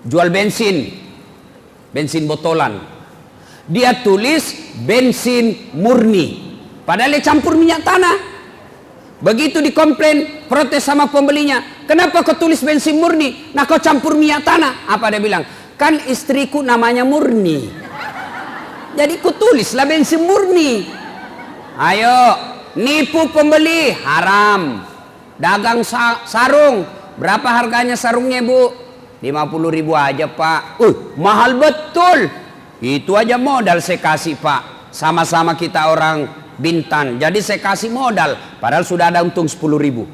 jual bensin, bensin botolan. Dia tulis bensin murni, padahal dia campur minyak tanah. Begitu dikomplain, protes sama pembelinya, kenapa kau tulis bensin murni? Nah kau campur minyak tanah. Apa dia bilang? Kan istriku namanya Murni, jadi ku tulislah bensin murni. Ayo, nipu pembeli haram. Dagang sarung, berapa harganya sarungnya bu? 50.000 aja pak. Mahal betul. Itu aja modal saya kasih pak. Sama-sama kita orang Bintan, jadi saya kasih modal, padahal sudah ada untung 10.000.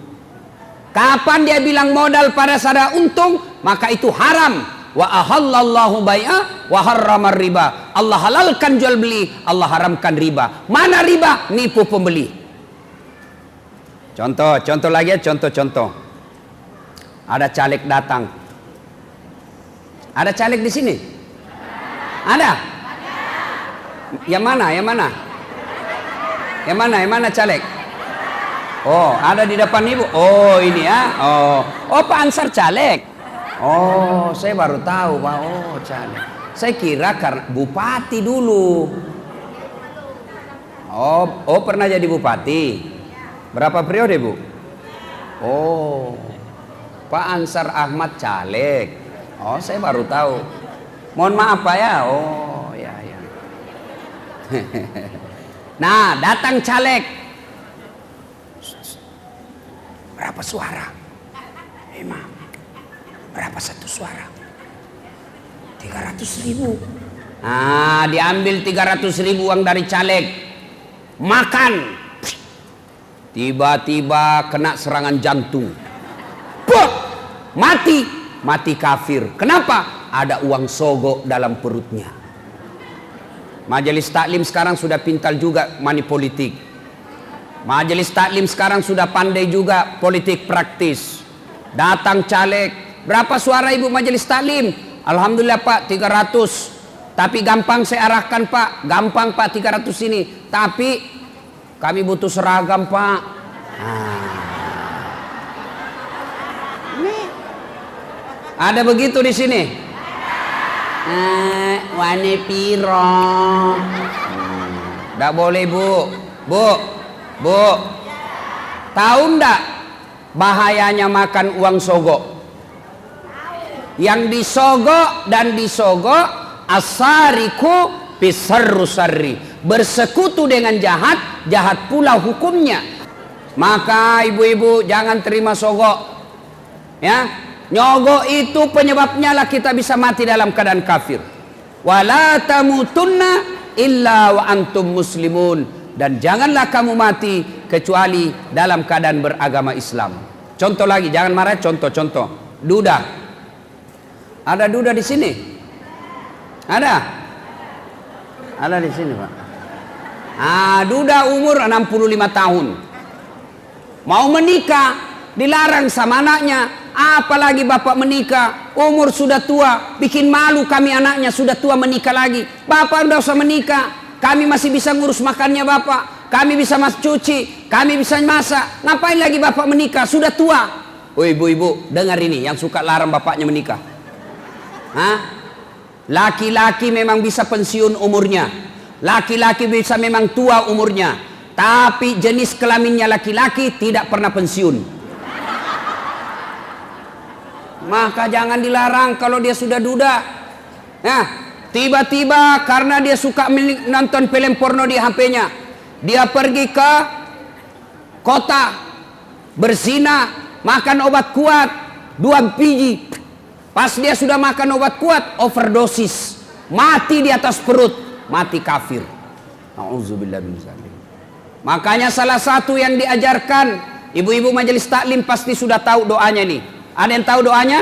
Kapan dia bilang modal pada sada untung? Maka itu haram. Wa ahallallahu bai'a wa harramar riba. Allah halalkan jual beli, Allah haramkan riba. Mana riba? Nipu pembeli. Contoh lagi ya, contoh. Ada caleg datang. Ada caleg di sini? Ada? Yang mana? Yang mana caleg? Oh, ada di depan ibu. Oh, ini ya. Oh, Pak Ansar caleg. Oh, saya baru tahu Pak. Oh, caleg. Saya kira karena bupati dulu. Oh, pernah jadi bupati. Berapa periode, Bu? Oh, Pak Ansar Ahmad caleg. Oh, saya baru tahu. Mohon maaf Pak ya. Oh, ya. Nah, datang caleg. Berapa suara? Emang berapa satu suara? 300.000. Nah, diambil 300.000 uang dari caleg. Makan. Tiba-tiba kena serangan jantung. Mati kafir. Kenapa? Ada uang sogok dalam perutnya. Majelis taklim sekarang sudah pintar juga money politik. Majelis taklim sekarang sudah pandai juga politik praktis. Datang caleg, berapa suara ibu majelis taklim? Alhamdulillah Pak 300. Tapi gampang saya arahkan Pak. Gampang Pak 300 ini. Tapi kami butuh seragam Pak. Ada begitu di sini? Wane piro? Nggak boleh Bu. Tahu ndak bahayanya makan uang sogok? Yang disogok dan disogok asariku pisarrusari, bersekutu dengan jahat pula hukumnya. Maka ibu-ibu jangan terima sogok, ya. Nyogok itu penyebabnya lah kita bisa mati dalam keadaan kafir. Wala tamutunna illa wa antum muslimun, dan janganlah kamu mati kecuali dalam keadaan beragama Islam. Contoh lagi, jangan marah. Contoh. Duda. Ada duda di sini? Ada di sini Pak. Duda umur 65 tahun. Mau menikah, dilarang sama anaknya. Apalagi bapak menikah, umur sudah tua, bikin malu kami anaknya, sudah tua menikah lagi. Bapak udah usah menikah, kami masih bisa ngurus makannya bapak, kami bisa cuci, kami bisa masak. Ngapain lagi bapak menikah, sudah tua. Oh ibu-ibu, dengar ini, yang suka larang bapaknya menikah. Laki-laki memang bisa pensiun umurnya, laki-laki bisa memang tua umurnya, tapi jenis kelaminnya laki-laki tidak pernah pensiun. Maka jangan dilarang kalau dia sudah duda. Nah, tiba-tiba karena dia suka nonton film porno di HP-nya, dia pergi ke kota, berzina, makan obat kuat 2 biji. Pas dia sudah makan obat kuat, overdosis, mati di atas perut, mati kafir. Auzubillah min dzalik. Makanya salah satu yang diajarkan, ibu-ibu majelis taklim pasti sudah tahu doanya nih. Ada yang tahu doanya?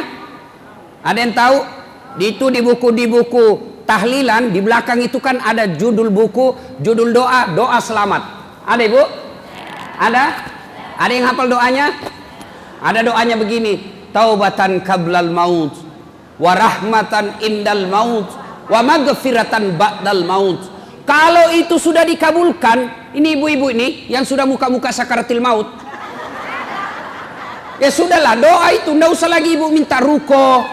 Ada yang tahu? Itu di buku tahlilan, di belakang itu kan ada judul buku, judul doa selamat. Ada ibu? Ada? Ada yang hafal doanya? Ada doanya begini, taubatan qablal maut, wa rahmatan indal maut, wa maghfiratan ba'dal maut. Kalau itu sudah dikabulkan, ini ibu-ibu ini yang sudah muka-muka sakaratil maut, ya sudahlah, doa itu, nggak usah lagi ibu minta ruko,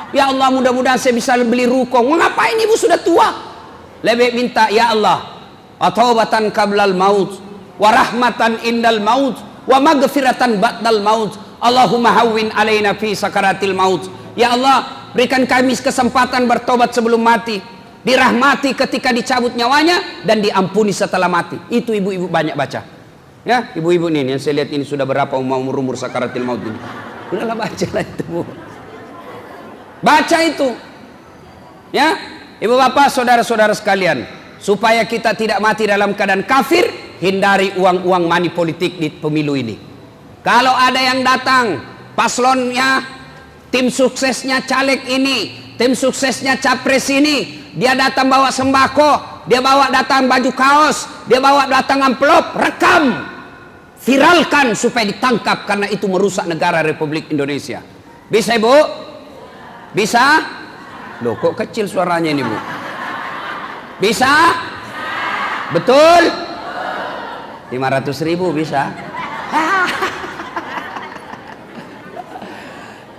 Ya Allah, mudah-mudahan saya bisa beli ruko. Ngapain ibu sudah tua? Lebih minta, ya Allah, ataubatan qablal maut, wa rahmatan indal maut, wa maghfiratan ba'dal maut. Allahumma hawwin alaina fi sakaratil maut. Ya Allah, berikan kami kesempatan bertobat sebelum mati, dirahmati ketika dicabut nyawanya, dan diampuni setelah mati. Itu ibu-ibu banyak baca. Ya, ibu-ibu ini yang saya lihat ini sudah berapa umur sakaratil maut ini. Udahlah baca lah itu, Bu. Baca itu. Ya, ibu bapak, saudara-saudara sekalian, supaya kita tidak mati dalam keadaan kafir, hindari uang-uang money politik di pemilu ini. Kalau ada yang datang, paslonnya, tim suksesnya caleg ini, tim suksesnya capres ini, dia datang bawa sembako, dia bawa datang baju kaos, dia bawa datang amplop, rekam, viralkan supaya ditangkap, karena itu merusak negara Republik Indonesia. Bisa ibu? Bisa? Loh, kok kecil suaranya ini, Bu? Bisa? Betul? 500.000 bisa?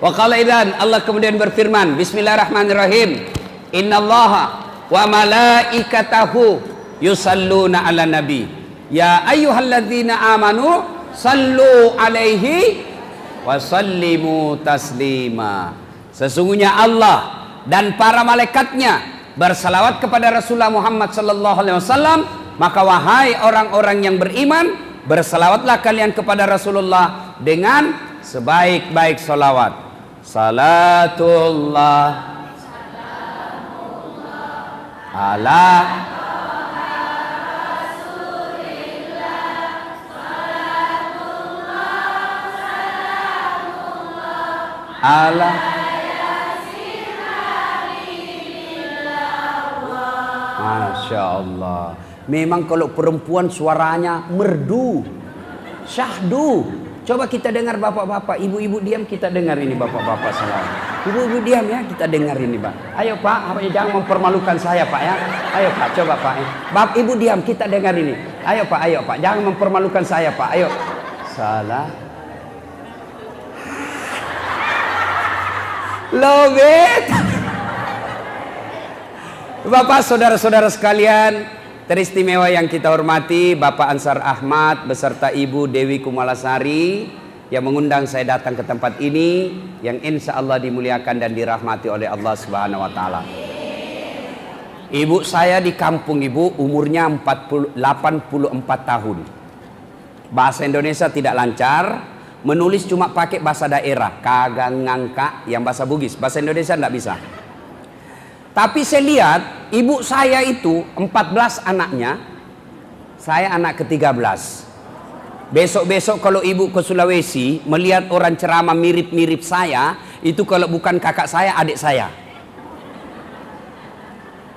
Wa qala idzan, Allah kemudian berfirman, bismillahirrahmanirrahim, innallaha wa malaikatahu yusalluna ala nabi ya ayyuhalladzina amanu sallu alaihi wa sallimu taslima. Sesungguhnya Allah dan para malaikatnya bersalawat kepada Rasulullah Muhammad sallallahu alaihi wasallam, maka wahai orang-orang yang beriman, bersalawatlah kalian kepada Rasulullah dengan sebaik-baik salawat. Salatullah ala ala Masya Allah. Memang kalau perempuan suaranya merdu, syahdu. Coba kita dengar bapak-bapak, ibu-ibu diam, kita dengar ini bapak-bapak salam. Ibu-ibu diam ya, kita dengar ini, Pak. Ayo Pak, jangan mempermalukan saya Pak ya. Ayo Pak, coba Pak. Bapak ibu diam, kita dengar ini. Ayo Pak, jangan mempermalukan saya Pak. Ayo. Salah. Love it. Bapak, saudara-saudara sekalian, teristimewa yang kita hormati, Bapak Ansar Ahmad beserta Ibu Dewi Kumalasari yang mengundang saya datang ke tempat ini, yang insya Allah dimuliakan dan dirahmati oleh Allah Subhanahu wa Ta'ala. Ibu saya di kampung, Ibu umurnya 84 tahun. Bahasa Indonesia tidak lancar, menulis cuma pakai bahasa daerah, kagak ngangka yang bahasa Bugis, bahasa Indonesia tidak bisa. Tapi saya lihat ibu saya itu 14 anaknya, saya anak ke-13. Besok-besok kalau ibu ke Sulawesi melihat orang ceramah mirip-mirip saya, itu kalau bukan kakak saya, adik saya.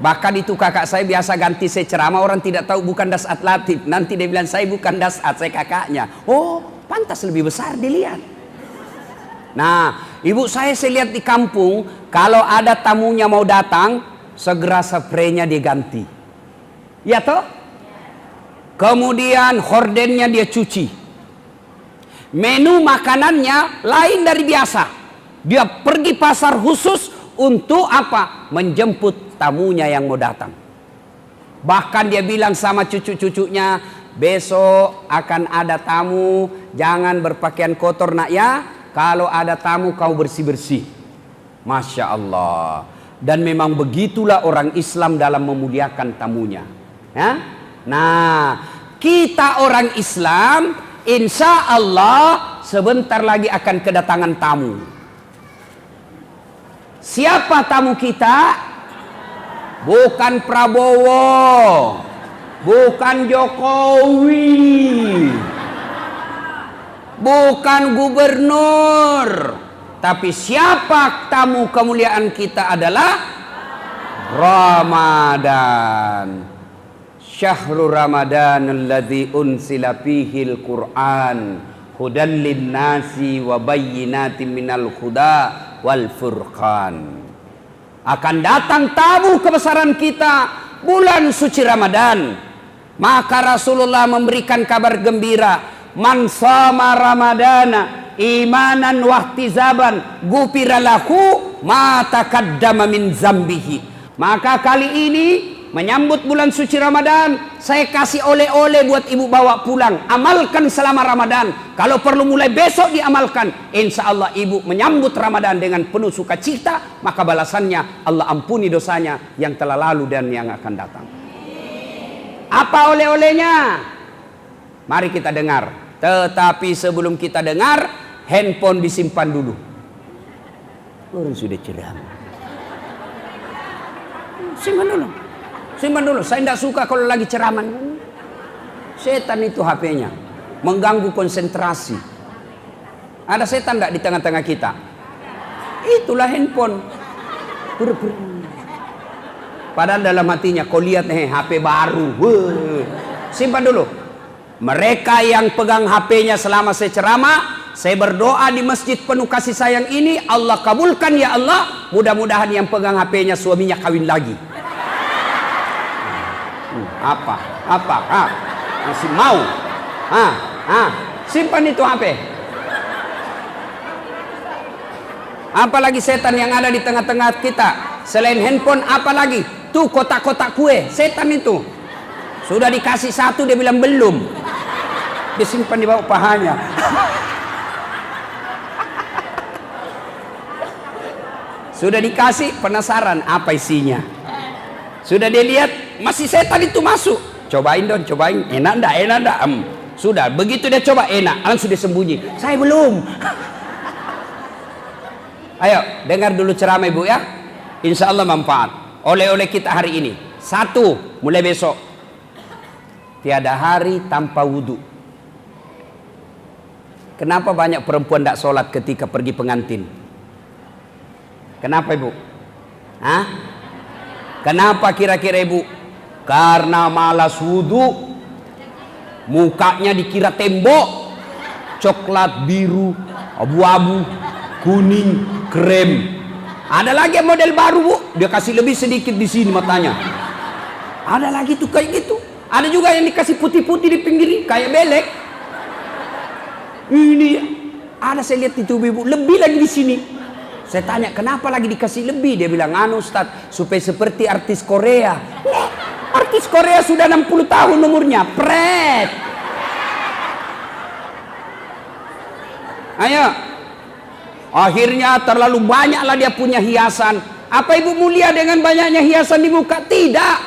Bahkan itu kakak saya biasa ganti saya ceramah, orang tidak tahu bukan Dasat Latif. Nanti dia bilang saya bukan Dasat, saya kakaknya. Oh, pantas lebih besar dilihat. Nah, ibu saya lihat di kampung, kalau ada tamunya mau datang, segera spraynya diganti. Ya toh? Kemudian hordennya dia cuci. Menu makanannya lain dari biasa. Dia pergi pasar khusus untuk apa? Menjemput tamunya yang mau datang. Bahkan dia bilang sama cucu-cucunya, besok akan ada tamu, jangan berpakaian kotor nak ya. Kalau ada tamu kau bersih-bersih. Masya Allah. Dan memang begitulah orang Islam dalam memuliakan tamunya. Ya? Nah, kita orang Islam, insya Allah sebentar lagi akan kedatangan tamu. Siapa tamu kita? Bukan Prabowo, bukan Jokowi, bukan gubernur, tapi siapa tamu kemuliaan kita adalah Ramadan. Syahrul Ramadan alladzi unsila fihil Qur'an hudan linnasi wa bayyinatin minal huda wal furqan. Akan datang tamu kebesaran kita bulan suci Ramadan. Maka Rasulullah memberikan kabar gembira, man shoma ramadana imanan wahtizaban ghufira lahu ma taqaddama min zambihi. Maka kali ini menyambut bulan suci Ramadan, saya kasih oleh-oleh buat ibu bawa pulang. Amalkan selama Ramadan. Kalau perlu mulai besok diamalkan. Insya Allah ibu menyambut Ramadan dengan penuh sukacita. Maka balasannya Allah ampuni dosanya yang telah lalu dan yang akan datang. Apa oleh-olehnya? Mari kita dengar. Tetapi sebelum kita dengar, handphone disimpan dulu. Orang sudah ceramah. Simpan dulu. Simpan dulu. Saya tidak suka kalau lagi ceramah. Setan itu HP-nya. Mengganggu konsentrasi. Ada setan tidak di tengah-tengah kita? Itulah handphone. Padahal dalam hatinya, kau lihat HP baru. Simpan dulu. Mereka yang pegang HP-nya selama saya ceramah, saya berdoa di masjid penuh kasih sayang ini, Allah kabulkan ya Allah. Mudah-mudahan yang pegang HP-nya suaminya kawin lagi. Apa? Masih mau? Simpan itu HP. Apalagi setan yang ada di tengah-tengah kita selain handphone, apalagi tuh kotak-kotak kue, setan itu. Sudah dikasih satu dia bilang belum, disimpan di bawah pahanya. Sudah dikasih, penasaran apa isinya. Sudah dia lihat, masih setan itu masuk. Cobain dong, cobain. Enak enggak? Sudah, begitu dia coba enak, langsung dia sembunyi. Saya belum. Ayo, dengar dulu ceramah ibu ya. Insya Allah manfaat. Oleh-oleh kita hari ini. 1, mulai besok. Tiada hari tanpa wudhu. Kenapa banyak perempuan tidak sholat ketika pergi pengantin? Kenapa ibu? Kenapa kira-kira ibu? Karena malas wudhu. Mukanya dikira tembok. Coklat, biru, abu-abu, kuning, krem. Ada lagi model baru bu, dia kasih lebih sedikit di sini matanya. Ada lagi tuh kayak gitu. Ada juga yang dikasih putih-putih di pinggir kayak belek. Ini ada saya lihat itu ibu lebih lagi di sini. Saya tanya kenapa lagi dikasih lebih, dia bilang Ustaz supaya seperti artis Korea. Artis Korea sudah 60 tahun umurnya, pret. Ayo. Akhirnya terlalu banyaklah dia punya hiasan. Apa ibu mulia dengan banyaknya hiasan di muka? Tidak.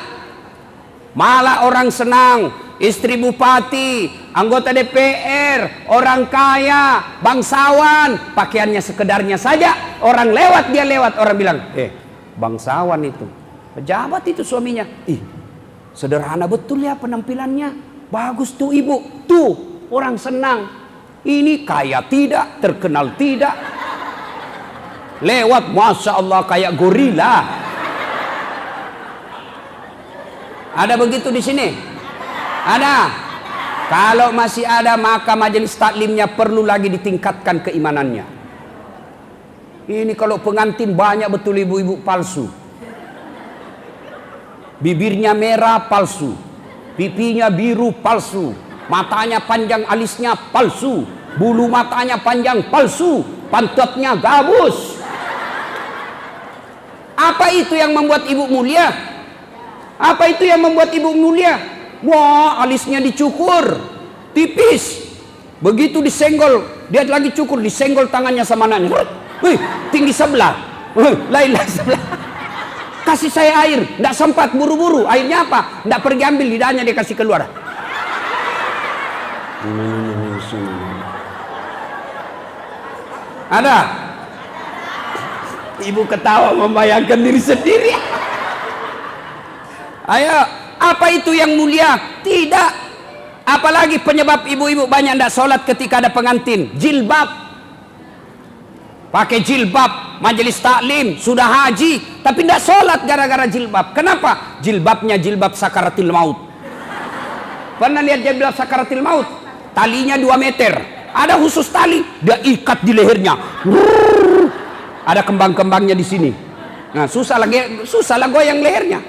Malah orang senang. Istri bupati, anggota DPR, orang kaya, bangsawan, pakaiannya sekedarnya saja. Orang lewat, dia lewat, orang bilang, bangsawan itu, pejabat itu suaminya. Sederhana betul ya penampilannya. Bagus tuh ibu. Tuh, orang senang. Ini kaya tidak, terkenal tidak. Lewat, Masya Allah kayak gorila. Ada begitu di sini? Ada. Kalau masih ada, maka majelis taklimnya perlu lagi ditingkatkan keimanannya. Ini kalau pengantin banyak betul ibu-ibu palsu. Bibirnya merah palsu, pipinya biru palsu, matanya panjang alisnya palsu, bulu matanya panjang palsu, pantatnya gabus. Apa itu yang membuat ibu mulia? Apa itu yang membuat ibu mulia? Wah, alisnya dicukur tipis. Begitu disenggol, dia lagi cukur, disenggol tangannya sama anaknya. Tinggi sebelah. Lain sebelah. Kasih saya air, tidak sempat buru-buru. Airnya apa? Tidak pergi ambil, lidahnya dia kasih keluar. Ada? Ibu ketawa membayangkan diri sendiri. Ayo, apa itu yang mulia? Tidak. Apalagi penyebab ibu-ibu banyak tidak sholat ketika ada pengantin. Jilbab. Pakai jilbab, majelis taklim, sudah haji, tapi tidak sholat gara-gara jilbab. Kenapa? Jilbabnya jilbab sakaratil maut. Pernah lihat jilbab sakaratil maut? Talinya 2 meter. Ada khusus tali, dia ikat di lehernya. Ada kembang-kembangnya di sini. Nah, susah lah goyang lehernya.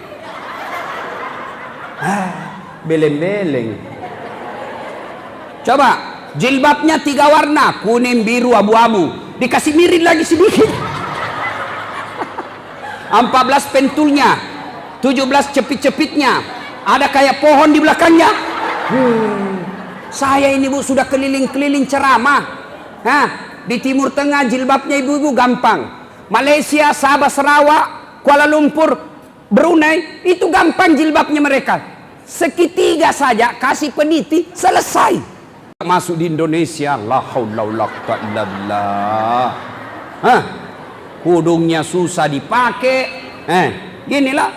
Beleng-beleng. Coba Jilbabnya 3 warna, kuning, biru, abu-abu. Dikasih mirin lagi sedikit. 14 pentulnya, 17 cepit-cepitnya. Ada kayak pohon di belakangnya. Saya ini Bu sudah keliling-keliling ceramah. Di Timur Tengah jilbabnya ibu-ibu gampang. Malaysia, Sabah, Sarawak, Kuala Lumpur, Brunei, itu gampang jilbabnya mereka. Sekitiga saja kasih peniti, selesai. Masuk di Indonesia, la haula wala quwwata illa billah. Kudungnya susah dipakai. Ginilah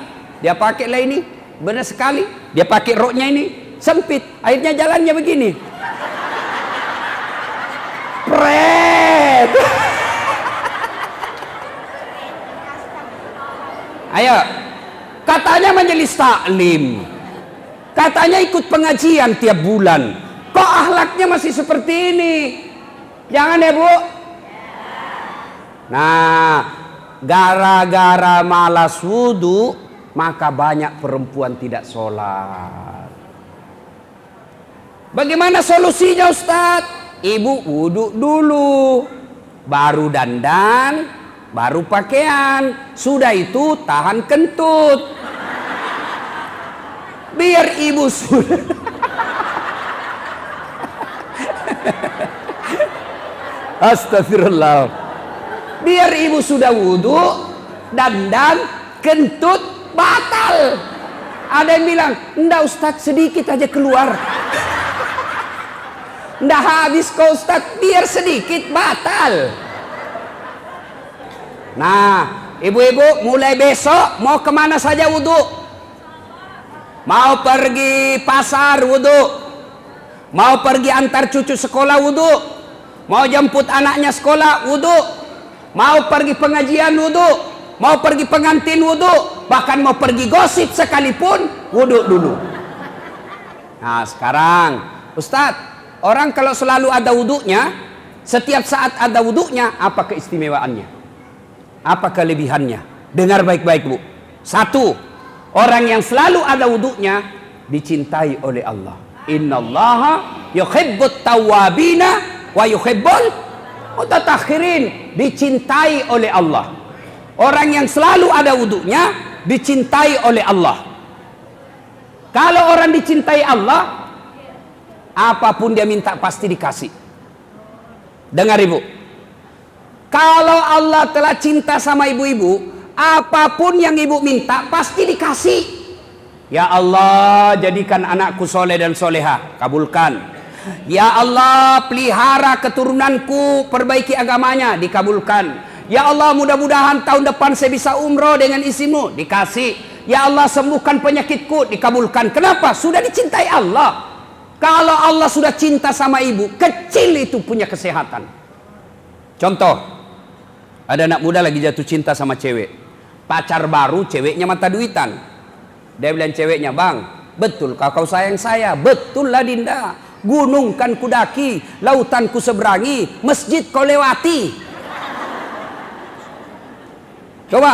dia pakai lah ini, benar sekali. Dia pakai roknya ini sempit, akhirnya jalannya begini. Pret. Ayo, katanya majelis taklim, katanya ikut pengajian tiap bulan. Kok akhlaknya masih seperti ini? Jangan ya Bu. Nah, gara-gara malas wudu, maka banyak perempuan tidak sholat. Bagaimana solusinya Ustadz? Ibu wudu dulu, baru dandan, baru pakaian. Sudah itu tahan kentut. Biar ibu sudah astagfirullah. Biar ibu sudah wudhu, dandan, kentut, batal. Ada yang bilang, enggak Ustadz, sedikit aja keluar. Enggak habis kok Ustadz, biar sedikit, batal. Nah, ibu-ibu mulai besok mau kemana saja wudhu. Mau pergi pasar wudhu, mau pergi antar cucu sekolah wudhu, mau jemput anaknya sekolah wudhu, mau pergi pengajian wudhu, mau pergi pengantin wudhu, bahkan mau pergi gosip sekalipun wudhu dulu. Nah sekarang Ustadz, orang kalau selalu ada wudhunya, setiap saat ada wudhunya, apa keistimewaannya? Apa kelebihannya? Dengar baik-baik Bu. Satu, orang yang selalu ada wudhunya dicintai oleh Allah. Innallaha yuhibbut tawwabina wa yuhibbul mutatahhirin. Dicintai oleh Allah. Orang yang selalu ada wudhunya dicintai oleh Allah. Kalau orang dicintai Allah, apapun dia minta pasti dikasih. Dengar ibu, kalau Allah telah cinta sama ibu-ibu, apapun yang ibu minta pasti dikasih. Ya Allah, jadikan anakku soleh dan soleha, kabulkan. Ya Allah, pelihara keturunanku, perbaiki agamanya, dikabulkan. Ya Allah, mudah-mudahan tahun depan saya bisa umroh dengan isimu, dikasih. Ya Allah, sembuhkan penyakitku, dikabulkan. Kenapa? Sudah dicintai Allah. Kalau Allah sudah cinta sama ibu, kecil itu punya kesehatan. Contoh, ada anak muda lagi jatuh cinta sama cewek. Pacar baru, ceweknya mata duitan. Dia bilang ceweknya, bang, betul kau sayang saya? Betul lah Dinda. Gunung kan kudaki, lautan ku seberangi, masjid kau lewati. Coba,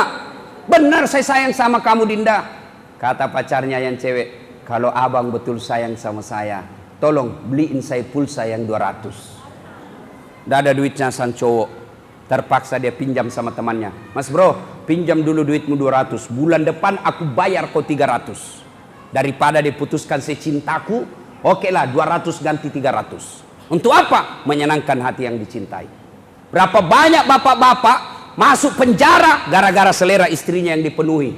benar saya sayang sama kamu Dinda. Kata pacarnya yang cewek, kalau abang betul sayang sama saya, tolong beliin saya pulsa yang 200. Nggak ada duitnya sang cowok. Terpaksa dia pinjam sama temannya. Mas bro, pinjam dulu duitmu 200. Bulan depan aku bayar kau 300. Daripada diputuskan secintaku, oke lah 200 ganti 300. Untuk apa? Menyenangkan hati yang dicintai. Berapa banyak bapak-bapak masuk penjara gara-gara selera istrinya yang dipenuhi.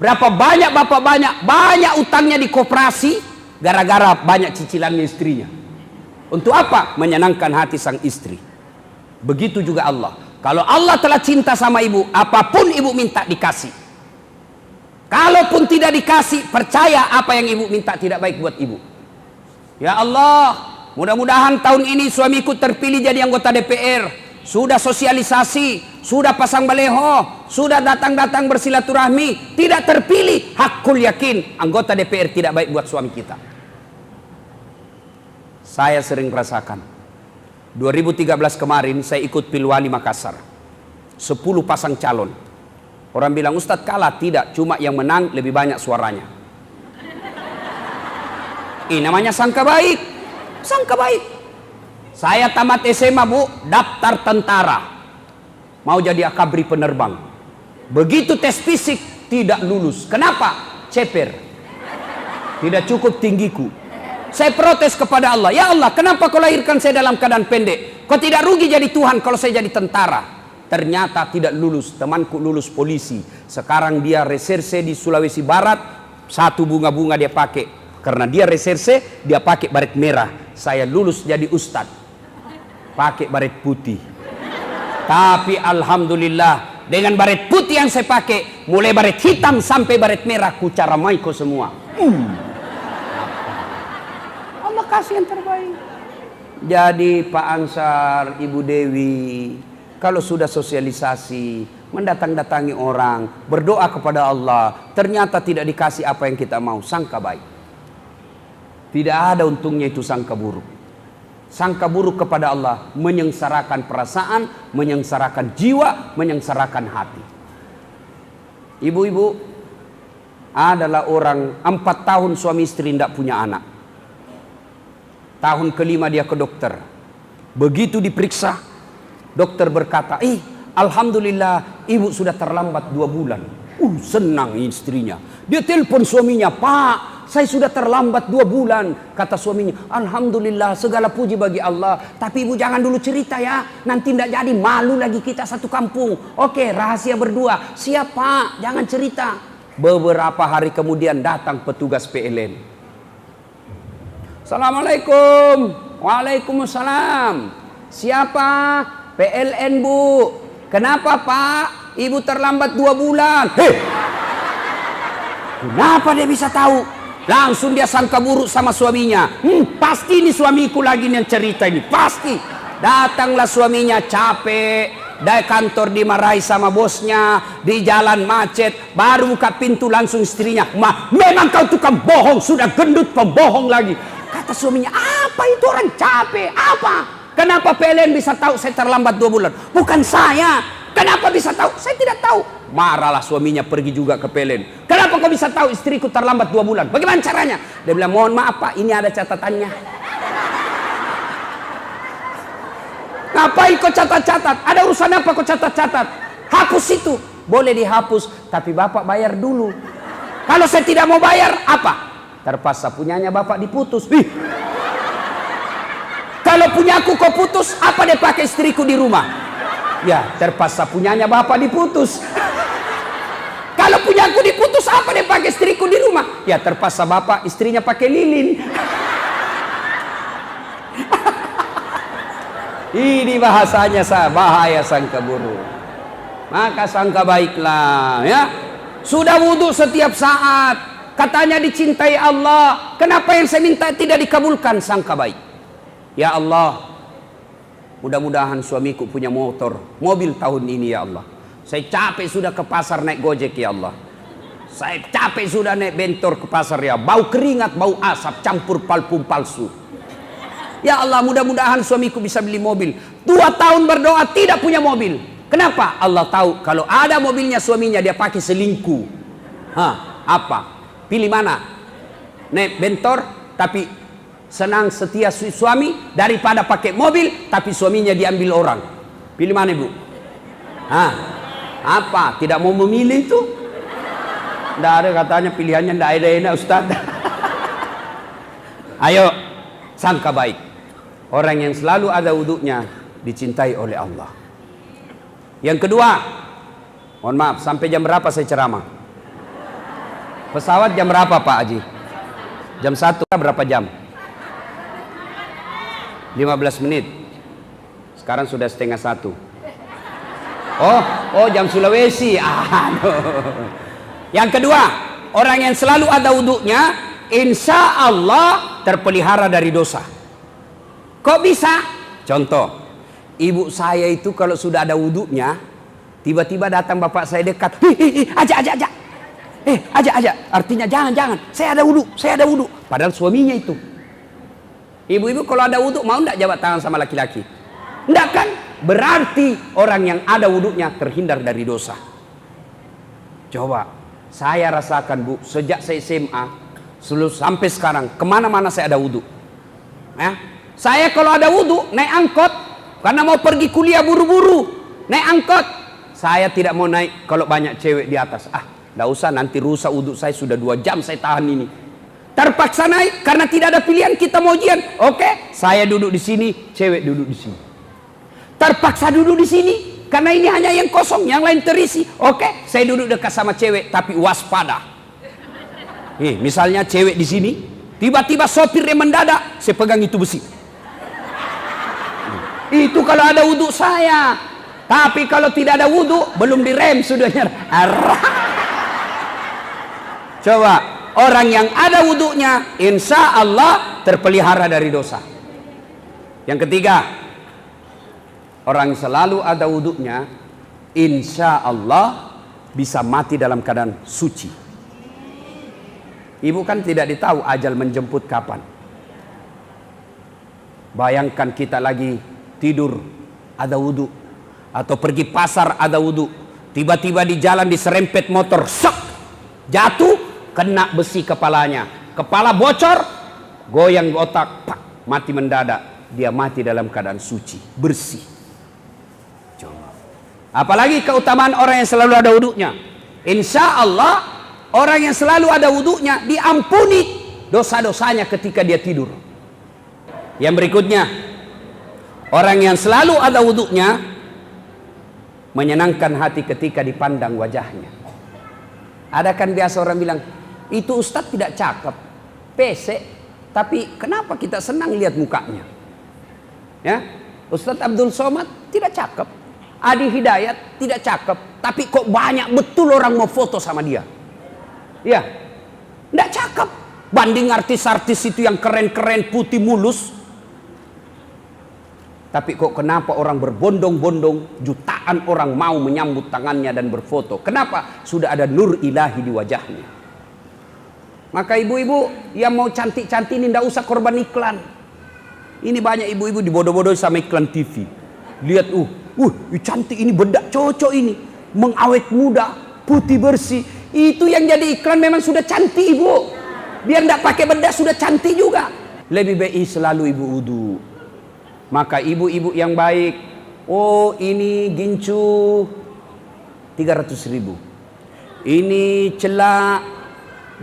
Berapa banyak bapak banyak utangnya di koperasi gara-gara banyak cicilannya istrinya. Untuk apa? Menyenangkan hati sang istri. Begitu juga Allah. Kalau Allah telah cinta sama ibu, apapun ibu minta dikasih. Kalaupun tidak dikasih, percaya apa yang ibu minta tidak baik buat ibu. Ya Allah, mudah-mudahan tahun ini suamiku terpilih jadi anggota DPR. Sudah sosialisasi, sudah pasang baleho, sudah datang-datang bersilaturahmi, tidak terpilih. Hakul yakin anggota DPR tidak baik buat suami kita. Saya sering merasakan 2013 kemarin saya ikut Pilwali Makassar, 10 pasang calon. Orang bilang Ustadz kalah, tidak, cuma yang menang lebih banyak suaranya. Ini namanya sangka baik. Sangka baik. Saya tamat SMA Bu, daftar tentara, mau jadi akabri penerbang. Begitu tes fisik tidak lulus. Kenapa? Ceper, tidak cukup tinggiku. Saya protes kepada Allah, ya Allah, kenapa kau lahirkan saya dalam keadaan pendek? Kau tidak rugi jadi Tuhan kalau saya jadi tentara. Ternyata tidak lulus. Temanku lulus polisi, sekarang dia reserse di Sulawesi Barat. Satu bunga-bunga dia pakai, karena dia reserse, dia pakai baret merah. Saya lulus jadi ustadz, pakai baret putih. Tapi alhamdulillah, dengan baret putih yang saya pakai, mulai baret hitam sampai baret merah, ku cara maiko semua. Allah kasih yang terbaik. Jadi Pak Ansar, Ibu Dewi, kalau sudah sosialisasi, mendatang-datangi orang, berdoa kepada Allah, ternyata tidak dikasih apa yang kita mau, sangka baik. Tidak ada untungnya itu sangka buruk. Sangka buruk kepada Allah menyengsarakan perasaan, menyengsarakan jiwa, menyengsarakan hati. Ibu-ibu adalah orang 4 tahun suami istri tidak punya anak. Tahun kelima dia ke dokter. Begitu diperiksa, dokter berkata, alhamdulillah ibu sudah terlambat 2 bulan. Senang istrinya. Dia telepon suaminya, Pak, saya sudah terlambat 2 bulan. Kata suaminya, alhamdulillah, segala puji bagi Allah. Tapi ibu jangan dulu cerita ya, nanti tidak jadi, malu lagi kita satu kampung. Oke, rahasia berdua. Siap Pak, jangan cerita. Beberapa hari kemudian datang petugas PLN. Assalamualaikum. Waalaikumsalam. Siapa? PLN Bu. Kenapa Pak? Ibu terlambat 2 bulan. Kenapa dia bisa tahu? Langsung dia sangka buruk sama suaminya. Pasti ini suamiku lagi yang cerita ini. Pasti. Datanglah suaminya capek. Dari kantor dimarahi sama bosnya. Di jalan macet. Baru buka pintu langsung istrinya. Memang kau tukang bohong. Sudah gendut pembohong lagi. Kata suaminya, apa itu orang capek? Apa? Kenapa PLN bisa tahu saya terlambat 2 bulan? Bukan saya. Kenapa bisa tahu? Saya tidak tahu. Marahlah suaminya, pergi juga ke PLN. Kenapa kau bisa tahu istriku terlambat 2 bulan? Bagaimana caranya? Dia bilang, mohon maaf Pak, ini ada catatannya. Ngapain kau catat-catat? Ada urusan apa kau catat-catat? Hapus itu. Boleh dihapus, tapi Bapak bayar dulu. Kalau saya tidak mau bayar, apa? Terpaksa punyanya Bapak diputus. Kalau punyaku kau putus, apa dia pakai istriku di rumah? Ya, terpaksa punyanya Bapak diputus. Kalau punyaku diputus, apa dia pakai istriku di rumah? Ya, terpaksa Bapak istrinya pakai lilin. Ini bahasanya bahaya sangka buruk. Maka sangka baiklah ya. Sudah wudhu setiap saat. Katanya dicintai Allah. Kenapa yang saya minta tidak dikabulkan? Sangka baik. Ya Allah, mudah-mudahan suamiku punya motor, mobil tahun ini ya Allah. Saya capek sudah ke pasar naik gojek ya Allah. Saya capek sudah naik bentor ke pasar ya. Bau keringat, bau asap, campur parfum palsu. Ya Allah, mudah-mudahan suamiku bisa beli mobil. 2 tahun berdoa tidak punya mobil. Kenapa? Allah tahu kalau ada mobilnya suaminya dia pakai selingkuh. Apa? Pilih mana? Naik bentor tapi senang setia suami daripada pakai mobil tapi suaminya diambil orang. Pilih mana Ibu? Apa? Tidak mau memilih itu? Tidak ada katanya pilihannya, tidak ada enak Ustaz. Ayo sangka baik. Orang yang selalu ada wudhunya dicintai oleh Allah. Yang kedua, mohon maaf, sampai jam berapa saya ceramah? Pesawat jam berapa Pak Haji? Jam 1 berapa jam? 15 menit. Sekarang sudah 12:30. Oh jam Sulawesi. Yang kedua, orang yang selalu ada wudhunya, insya Allah terpelihara dari dosa. Kok bisa? Contoh, ibu saya itu kalau sudah ada wudhunya, tiba-tiba datang bapak saya dekat, ajak. Ajak. Artinya jangan. Saya ada wudhu. Padahal suaminya itu. Ibu-ibu kalau ada wudhu mau enggak jabat tangan sama laki-laki? Enggak kan? Berarti orang yang ada wudhunya terhindar dari dosa. Coba, saya rasakan Bu, sejak saya SMA sampai sekarang, kemana-mana saya ada wudhu. Saya kalau ada wudhu naik angkot karena mau pergi kuliah buru-buru, naik angkot. Saya tidak mau naik kalau banyak cewek di atas. Nggak usah, nanti rusak wudhu saya, sudah 2 jam saya tahan ini. Terpaksa naik karena tidak ada pilihan, kita mau ujian. Oke, saya duduk di sini, cewek duduk di sini. Terpaksa duduk di sini karena ini hanya yang kosong, yang lain terisi. Oke, saya duduk dekat sama cewek, tapi waspada. Nih, misalnya cewek di sini, tiba-tiba sopir yang mendadak, saya pegang itu besi. Itu kalau ada wudhu saya. Tapi kalau tidak ada wudhu, belum direm sudah nyerah. Coba, orang yang ada wudhunya, insya Allah terpelihara dari dosa. Yang ketiga, orang yang selalu ada wudhunya, insya Allah bisa mati dalam keadaan suci. Ibu kan tidak ditahu ajal menjemput kapan. Bayangkan kita lagi tidur, ada wudhu, atau pergi pasar ada wudhu, tiba-tiba di jalan diserempet motor, sok, jatuh, kena besi kepalanya, kepala bocor, goyang otak, pak, mati mendadak. Dia mati dalam keadaan suci, bersih. Coba. Apalagi keutamaan orang yang selalu ada wudhunya. Insya Allah orang yang selalu ada wudhunya diampuni dosa-dosanya ketika dia tidur. Yang berikutnya, orang yang selalu ada wudhunya menyenangkan hati ketika dipandang wajahnya. Ada kan biasa orang bilang, itu ustadz tidak cakep, pesek, tapi kenapa kita senang lihat mukanya? Ya, Ustadz Abdul Somad tidak cakep, Adi Hidayat tidak cakep, tapi kok banyak betul orang mau foto sama dia. Ya, tidak cakep. Banding artis-artis itu yang keren-keren putih mulus. Tapi kok kenapa orang berbondong-bondong, jutaan orang mau menyambut tangannya dan berfoto? Kenapa? Sudah ada nur ilahi di wajahnya. Maka ibu-ibu yang mau cantik-cantik ini tidak usah korban iklan. Ini banyak ibu-ibu dibodoh-bodoh sama iklan TV. Lihat, cantik ini, bedak cocok ini, mengawet muda, putih bersih. Itu yang jadi iklan memang sudah cantik ibu. Biar tidak pakai bedak sudah cantik juga. Lebih baik selalu ibu wudu. Maka ibu-ibu yang baik, ini gincu 300.000, ini celak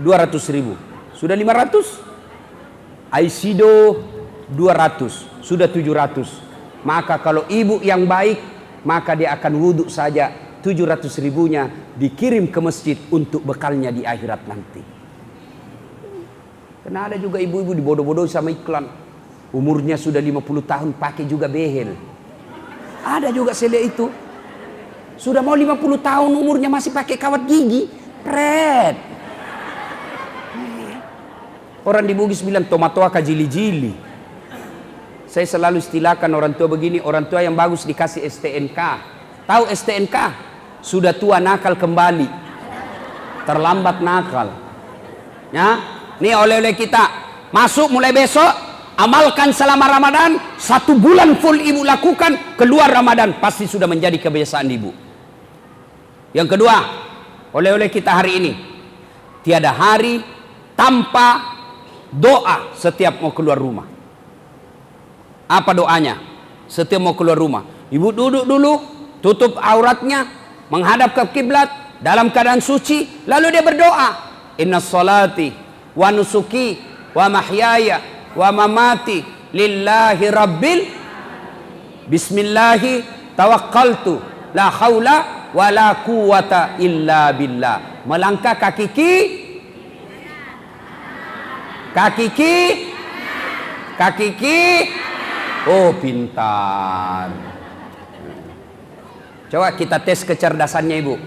200.000, sudah 500. Aisido 200, sudah 700. Maka kalau ibu yang baik, maka dia akan wudhu saja, 700.000-nya dikirim ke masjid untuk bekalnya di akhirat nanti. Karena ada juga ibu-ibu dibodoh-bodoh sama iklan. Umurnya sudah 50 tahun pakai juga behel. Ada juga saya lihat itu. Sudah mau 50 tahun umurnya masih pakai kawat gigi. Pret. Orang di Bugis bilang tomatoa kajili-jili. Saya selalu istilahkan orang tua begini, orang tua yang bagus dikasih STNK. Tahu STNK? Sudah tua nakal kembali. Terlambat nakal. Ya, nih oleh-oleh kita. Masuk mulai besok. Amalkan selama Ramadan, 1 bulan full ibu lakukan, keluar Ramadan pasti sudah menjadi kebiasaan ibu. Yang kedua, oleh-oleh kita hari ini, tiada hari tanpa doa setiap mau keluar rumah. Apa doanya? Setiap mau keluar rumah, ibu duduk dulu, tutup auratnya, menghadap ke kiblat dalam keadaan suci, lalu dia berdoa, inna salati wa nusuki wa mahyaya wa mamati lillahi rabbil bismillahi tawakkaltu la haula wa la quwata illa billah. Melangkah kaki kaki. Oh, pintar. Coba kita tes kecerdasannya ibu.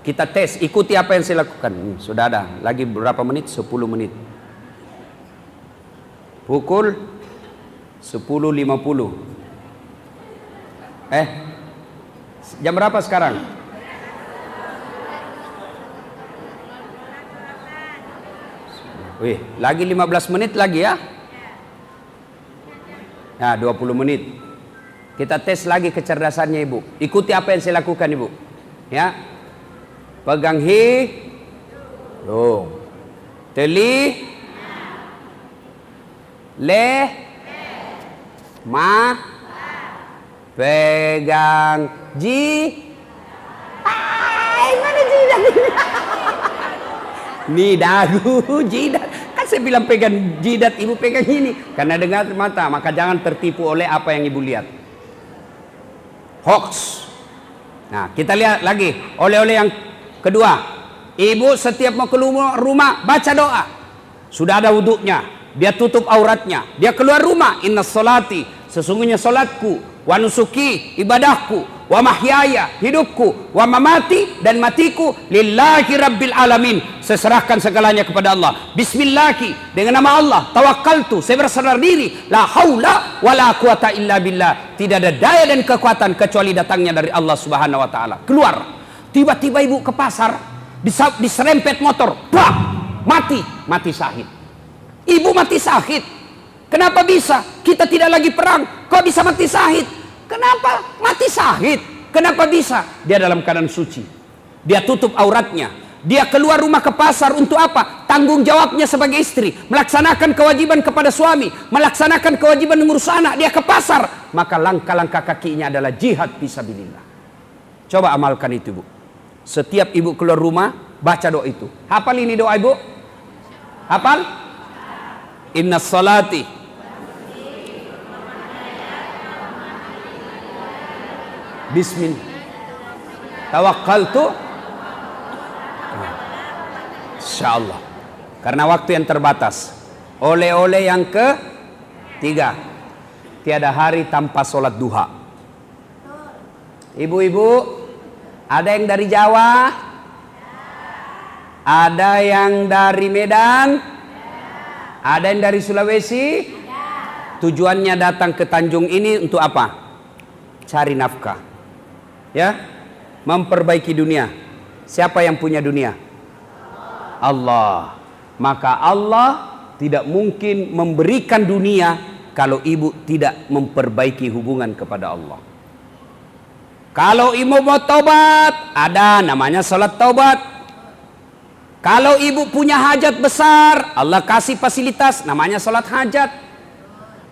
Kita tes, ikuti apa yang saya lakukan. Sudah ada, lagi berapa menit? 10 menit. Pukul 10.50. Jam berapa sekarang? Wih, lagi 15 menit lagi ya? Nah, 20 menit. Kita tes lagi kecerdasannya ibu. Ikuti apa yang saya lakukan ibu. Ya. Pegang teli, pegang mana jidat ini? Nih dagu, jidat. Kan saya bilang pegang jidat, ibu pegang ini. Karena dengar mata, maka jangan tertipu oleh apa yang ibu lihat. Hoax. Nah, kita lihat lagi. Oleh-oleh yang kedua. Ibu setiap mau keluar rumah, baca doa. Sudah ada wuduknya. Dia tutup auratnya. Dia keluar rumah. Inna sholati. Sesungguhnya solatku. Wa nusuki, ibadahku. Wa mahyaya, hidupku. Wa mamati, dan matiku. Lillahi rabbil alamin. Saya serahkan segalanya kepada Allah. Bismillahi, dengan nama Allah. Tawakkaltu, saya bersandar diri. La haula wa la quwata illa billah. Tidak ada daya dan kekuatan kecuali datangnya dari Allah subhanahu wa ta'ala. Keluar. Tiba-tiba ibu ke pasar. Diserempet motor. Bah! Mati syahid. Ibu mati syahid. Kenapa bisa? Kita tidak lagi perang. Kok bisa mati syahid? Kenapa mati syahid? Kenapa bisa? Dia dalam keadaan suci. Dia tutup auratnya. Dia keluar rumah ke pasar untuk apa? Tanggung jawabnya sebagai istri. Melaksanakan kewajiban kepada suami. Melaksanakan kewajiban mengurus anak. Dia ke pasar. Maka langkah-langkah kakinya adalah jihad fisabilillah. Coba amalkan itu, Bu. Setiap ibu keluar rumah, baca doa itu. Hafal ini doa, Ibu? Hafal? Inna salati. Bismillah. Tawakkaltu. Insyaallah. Karena waktu yang terbatas. Oleh-oleh yang ketiga. Tiada hari tanpa sholat duha. Ibu-ibu, ada yang dari Jawa? Ada yang dari Medan? Ada yang dari Sulawesi? Tujuannya datang ke Tanjung ini untuk apa? Cari nafkah. Ya, memperbaiki dunia. Siapa yang punya dunia? Allah. Maka Allah tidak mungkin memberikan dunia kalau ibu tidak memperbaiki hubungan kepada Allah. Kalau ibu mau taubat, ada namanya salat taubat. Kalau ibu punya hajat besar, Allah kasih fasilitas, namanya salat hajat.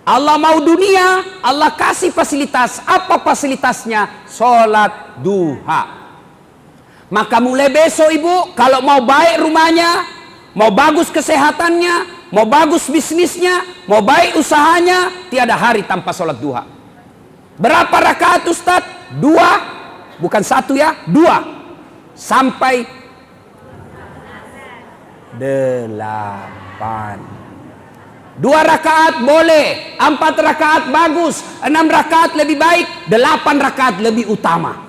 Allah mau dunia, Allah kasih fasilitas. Apa fasilitasnya? Sholat duha. Maka mulai besok ibu, kalau mau baik rumahnya, mau bagus kesehatannya, mau bagus bisnisnya, mau baik usahanya, tiada hari tanpa sholat duha. Berapa rakaat Ustaz? 2, bukan 1 ya, 2 sampai 8. 2 rakaat boleh, 4 rakaat bagus, 6 rakaat lebih baik, 8 rakaat lebih utama.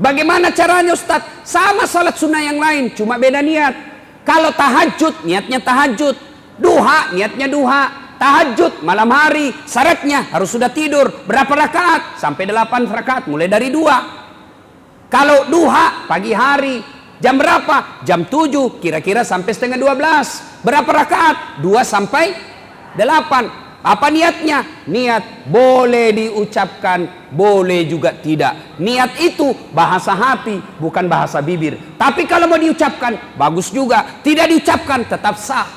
Bagaimana caranya Ustaz? Sama salat sunnah yang lain, cuma beda niat. Kalau tahajud, niatnya tahajud. Duha, niatnya duha. Tahajud, malam hari, syaratnya harus sudah tidur. Berapa rakaat? Sampai 8 rakaat, mulai dari 2. Kalau duha, pagi hari. Jam berapa? Jam 7, kira-kira sampai setengah 12. Berapa rakaat? 2 sampai 8. Apa niatnya? Niat boleh diucapkan, boleh juga tidak. Niat itu bahasa hati, bukan bahasa bibir. Tapi kalau mau diucapkan, bagus juga. Tidak diucapkan, tetap sah.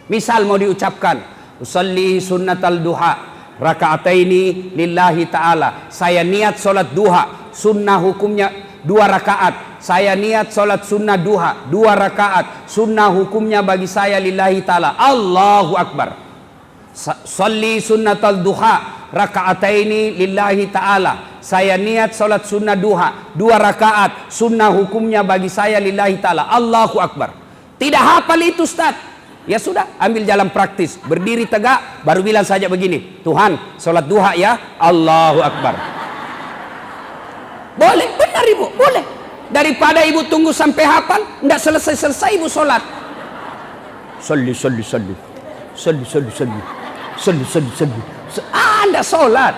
Misal mau diucapkan, usalli sunnatal duha rakaataini lillahi ta'ala. Saya niat sholat duha, sunnah hukumnya 2 rakaat. Saya niat sholat sunnah duha 2 rakaat. Sunnah hukumnya bagi saya lillahi ta'ala. Allahu Akbar. Salli sunnatal duha rakaataini lillahi ta'ala. Saya niat sholat sunnah duha 2 rakaat. Sunnah hukumnya bagi saya lillahi ta'ala. Allahu Akbar. Tidak hafal itu Ustaz. Ya sudah, ambil jalan praktis. Berdiri tegak, baru bilang saja begini. Tuhan, sholat duha ya. Allahu Akbar. Boleh, benar ibu, boleh. Daripada ibu tunggu sampai hafal, tidak selesai-selesai ibu sholat. Salli. Anda sholat.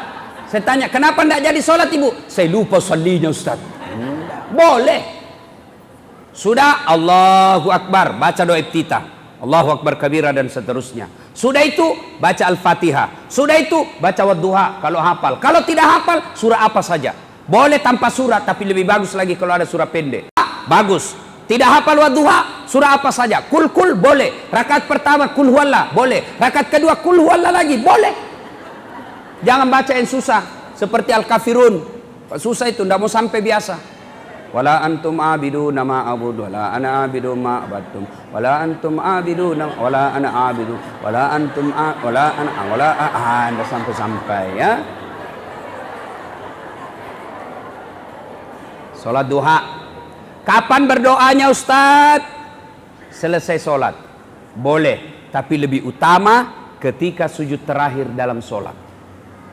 Saya tanya, kenapa tidak jadi sholat ibu? Saya lupa sallinya Ustaz. Boleh. Sudah, Allahu Akbar, baca doa iftitah. Allahu Akbar kabira dan seterusnya. Sudah itu, baca Al-Fatihah. Sudah itu, baca wadduha kalau hafal. Kalau tidak hafal, surah apa saja. Boleh tanpa surat, tapi lebih bagus lagi kalau ada surah pendek. Bagus. Tidak hafal wadduha, surah apa saja. Kul boleh. Rakaat pertama kul huwallah, boleh. Rakaat kedua kul huwallah lagi, boleh. Jangan baca yang susah seperti Al-Kafirun. Susah itu, tidak mau sampai biasa. Wala antum abiduna ma a'budu wala ana abidu ma abadtum wala antum abiduna wala ana abidu wala antum wala ana wala anda sampai ya. Salat duha. Kapan berdoanya Ustaz? Selesai salat. Boleh, tapi lebih utama ketika sujud terakhir dalam salat.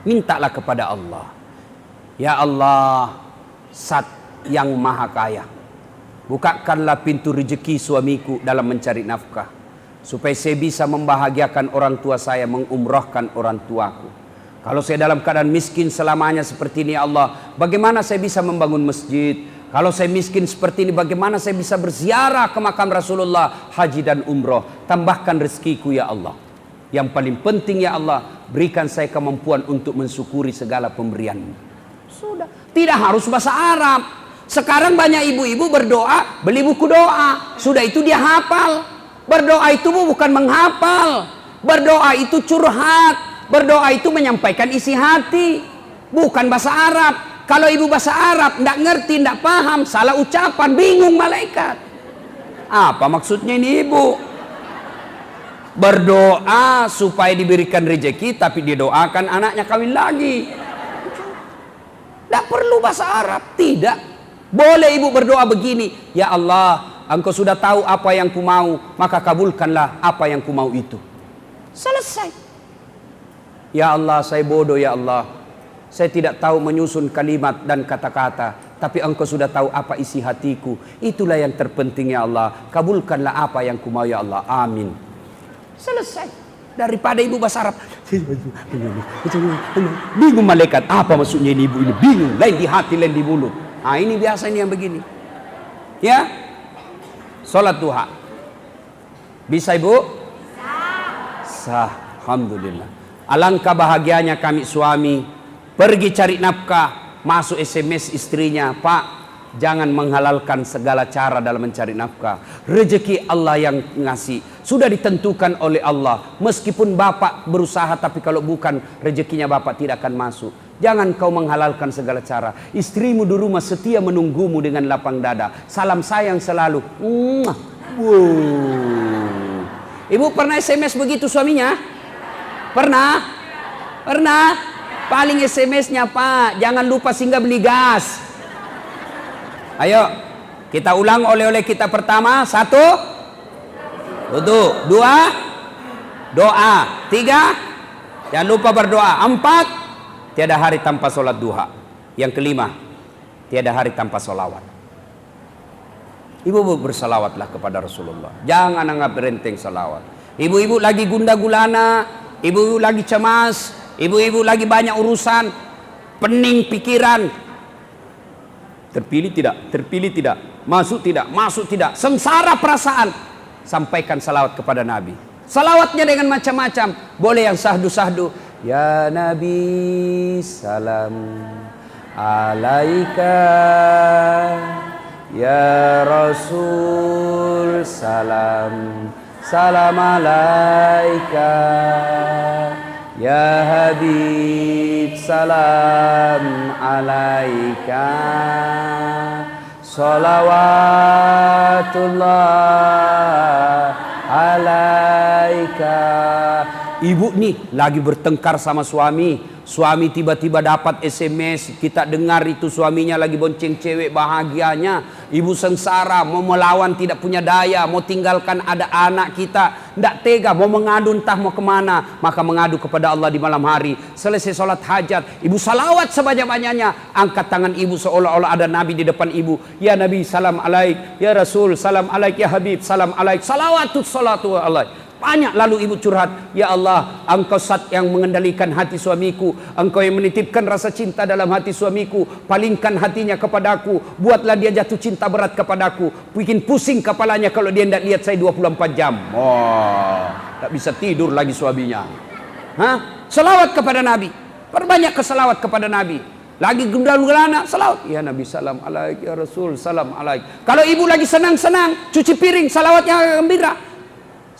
Mintalah kepada Allah. Ya Allah, Zat yang maha kaya, bukakanlah pintu rezeki suamiku dalam mencari nafkah, supaya saya bisa membahagiakan orang tua saya, mengumrahkan orang tuaku. Kalau saya dalam keadaan miskin selamanya seperti ini ya Allah, bagaimana saya bisa membangun masjid? Kalau saya miskin seperti ini, bagaimana saya bisa berziarah ke makam Rasulullah, haji dan umroh? Tambahkan rezekiku ya Allah. Yang paling penting ya Allah, berikan saya kemampuan untuk mensyukuri segala pemberian-Mu. Sudah, tidak harus bahasa Arab. Sekarang banyak ibu-ibu berdoa, beli buku doa. Sudah itu dia hafal. Berdoa itu bukan menghafal. Berdoa itu curhat. Berdoa itu menyampaikan isi hati. Bukan bahasa Arab. Kalau ibu bahasa Arab, tidak ngerti, tidak paham, salah ucapan, bingung malaikat. Apa maksudnya ini ibu? Berdoa supaya diberikan rezeki, tapi dia doakan anaknya kawin lagi. Tidak perlu bahasa Arab, tidak. Boleh ibu berdoa begini, ya Allah, Engkau sudah tahu apa yang ku mau, maka kabulkanlah apa yang ku mau itu. Selesai. Ya Allah, saya bodoh ya Allah. Saya tidak tahu menyusun kalimat dan kata-kata, tapi Engkau sudah tahu apa isi hatiku. Itulah yang terpenting ya Allah. Kabulkanlah apa yang ku mau ya Allah. Amin. Selesai. Daripada ibu bahasa Arab, bingung malaikat, apa maksudnya ini ibu ini, bingung, lain di hati, lain di mulut. Ah, ini biasa ini yang begini. Ya. Salat duha. Bisa ibu? Sah. Alhamdulillah. Alangkah bahagianya kami suami pergi cari nafkah, masuk SMS istrinya, Pak, jangan menghalalkan segala cara dalam mencari nafkah. Rezeki Allah yang ngasih, sudah ditentukan oleh Allah. Meskipun bapak berusaha, tapi kalau bukan rezekinya bapak tidak akan masuk. Jangan kau menghalalkan segala cara. Istrimu di rumah setia menunggumu dengan lapang dada. Salam sayang selalu. Ibu pernah SMS begitu suaminya? Pernah? Pernah? Paling SMS-nya, Pak, jangan lupa singgah beli gas. Ayo, kita ulang oleh-oleh kita pertama. 1, wudu. 2, doa. 3, jangan lupa berdoa. 4, tiada hari tanpa sholat duha. Yang kelima, tiada hari tanpa sholawat. Ibu-ibu bersalawatlah kepada Rasulullah. Jangan anggap renteng salawat. Ibu-ibu lagi gundah gulana, ibu-ibu lagi cemas, ibu-ibu lagi banyak urusan, pening pikiran. Terpilih tidak, terpilih tidak, masuk tidak, masuk tidak, sengsara perasaan. Sampaikan salawat kepada Nabi. Salawatnya dengan macam-macam. Boleh yang sahdu-sahdu. Ya Nabi salam alaika, ya Rasul salam salam alaika, ya Habib salam alaika, salawatullah alaika. Ibu nih lagi bertengkar sama suami. Suami tiba-tiba dapat SMS, kita dengar itu suaminya lagi bonceng cewek, bahagianya. Ibu sengsara, mau melawan tidak punya daya, mau tinggalkan ada anak kita, tidak tega, mau mengadu entah mau kemana. Maka mengadu kepada Allah di malam hari. Selesai sholat hajat, ibu salawat sebanyak-banyaknya. Angkat tangan ibu seolah-olah ada Nabi di depan ibu. Ya Nabi salam alaik, ya Rasul salam alaik, ya Habib salam alaik, salawatut salatu alaik. Banyak lalu ibu curhat, ya Allah, Engkau Zat yang mengendalikan hati suamiku, Engkau yang menitipkan rasa cinta dalam hati suamiku, palingkan hatinya kepadaku, buatlah dia jatuh cinta berat kepadaku, bikin pusing kepalanya kalau dia tidak lihat saya 24 jam. Tak bisa tidur lagi suaminya. Selawat kepada Nabi, perbanyak keselawat kepada Nabi. Lagi gundah-gulana, salawat, ya Nabi salam alaik, ya Rasul salam alaik. Kalau ibu lagi senang-senang cuci piring, salawatnya gembira.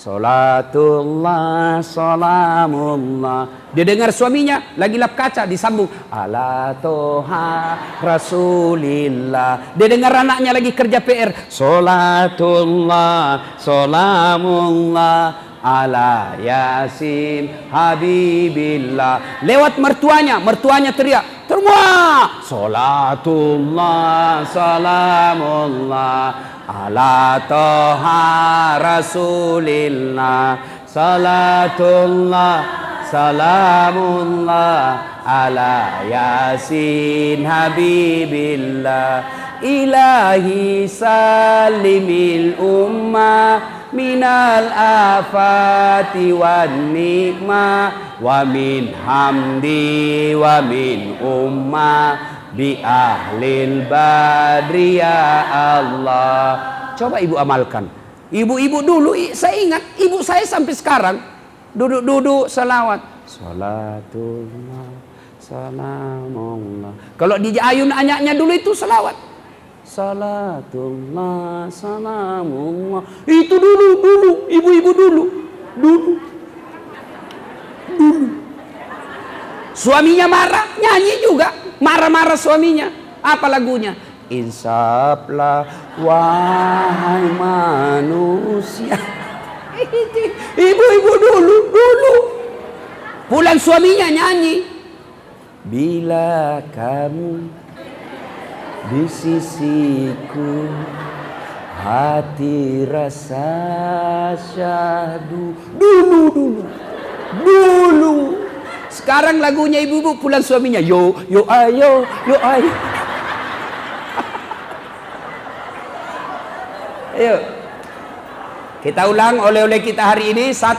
Salatullah, salamullah. Dia dengar suaminya lagi lap kaca, disambung ala toha rasulillah. Dia dengar anaknya lagi kerja PR, salatullah, salamullah ala yasin habibillah. Lewat mertuanya teriak, semua salatullah, salamullah ala toha rasulillah, salatullah, salamullah ala yasin habibillah. Ilahi salimil ummah minal afati wan nikmah wa min hamdi wa min ummah bi ahlil badri ya Allah. Coba ibu amalkan. Ibu-ibu dulu, saya ingat ibu saya sampai sekarang duduk-duduk salawat. Salatullah, salamullah. Kalau di ayun anyaknya dulu itu salawat. Salatullah, salamullah. Itu dulu, ibu-ibu dulu. Suaminya marah, nyanyi juga. Marah-marah suaminya. Apa lagunya? Insaflah wahai manusia. Ibu-ibu dulu. Pulang suaminya nyanyi. Bila kamu di sisiku, hati rasa syahdu. Dulu. Sekarang lagunya ibu-ibu pulang suaminya. Yo ayo. Ayo. Kita ulang oleh-oleh kita hari ini. 1,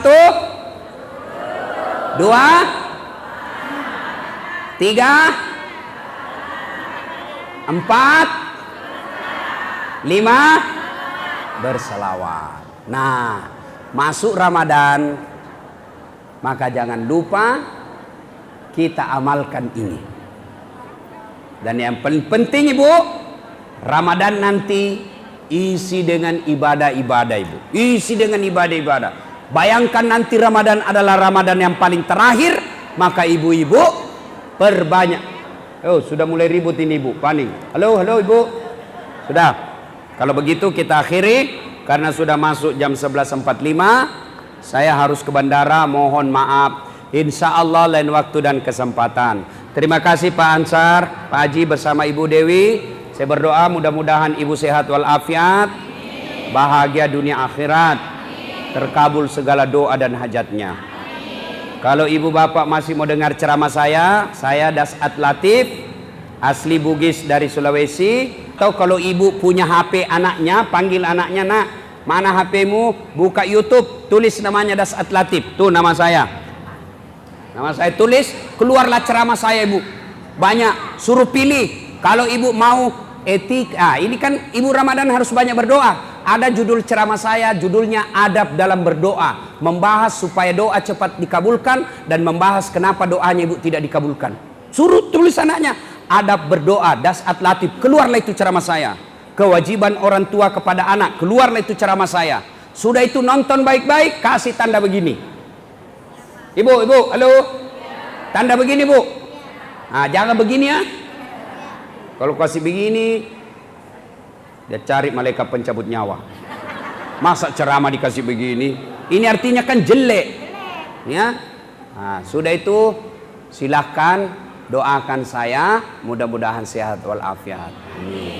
2, 3, 4, 5, berselawat. Nah, masuk Ramadan, maka jangan lupa kita amalkan ini. Dan yang penting ibu, Ramadan nanti isi dengan ibadah-ibadah ibu. Isi dengan ibadah-ibadah. Bayangkan nanti Ramadan adalah Ramadan yang paling terakhir, maka ibu-ibu perbanyak. Oh, sudah mulai ribut ini ibu, panik. Halo ibu. Sudah. Kalau begitu kita akhiri karena sudah masuk jam 11.45. Saya harus ke bandara, mohon maaf. Insya Allah lain waktu dan kesempatan. Terima kasih Pak Ansar, Pak Haji bersama Ibu Dewi. Saya berdoa mudah-mudahan Ibu sehat walafiat, bahagia dunia akhirat, terkabul segala doa dan hajatnya. Kalau ibu bapak masih mau dengar ceramah saya Dasat Latif, asli Bugis dari Sulawesi. Atau kalau ibu punya HP anaknya, panggil anaknya, nak, mana HP-mu? Buka YouTube, tulis namanya Dasat Latif. Tuh nama saya. Nama saya tulis, keluarlah ceramah saya ibu. Banyak, suruh pilih. Kalau ibu mau etika, ini kan ibu Ramadan harus banyak berdoa. Ada judul ceramah saya, judulnya Adab dalam Berdoa. Membahas supaya doa cepat dikabulkan dan membahas kenapa doanya ibu tidak dikabulkan. Suruh tulis anaknya, adab berdoa, Dasat Latif. Keluarlah itu ceramah saya. Kewajiban orang tua kepada anak, keluarlah itu ceramah saya. Sudah itu nonton baik-baik, kasih tanda begini. Ibu, halo. Tanda begini, Bu. Nah, jangan begini ya. Kalau kasih begini, dia cari malaikat pencabut nyawa. Masa ceramah dikasih begini? Ini artinya kan jelek. Ya. Nah, sudah itu silahkan doakan saya, mudah-mudahan sehat walafiat. Amin.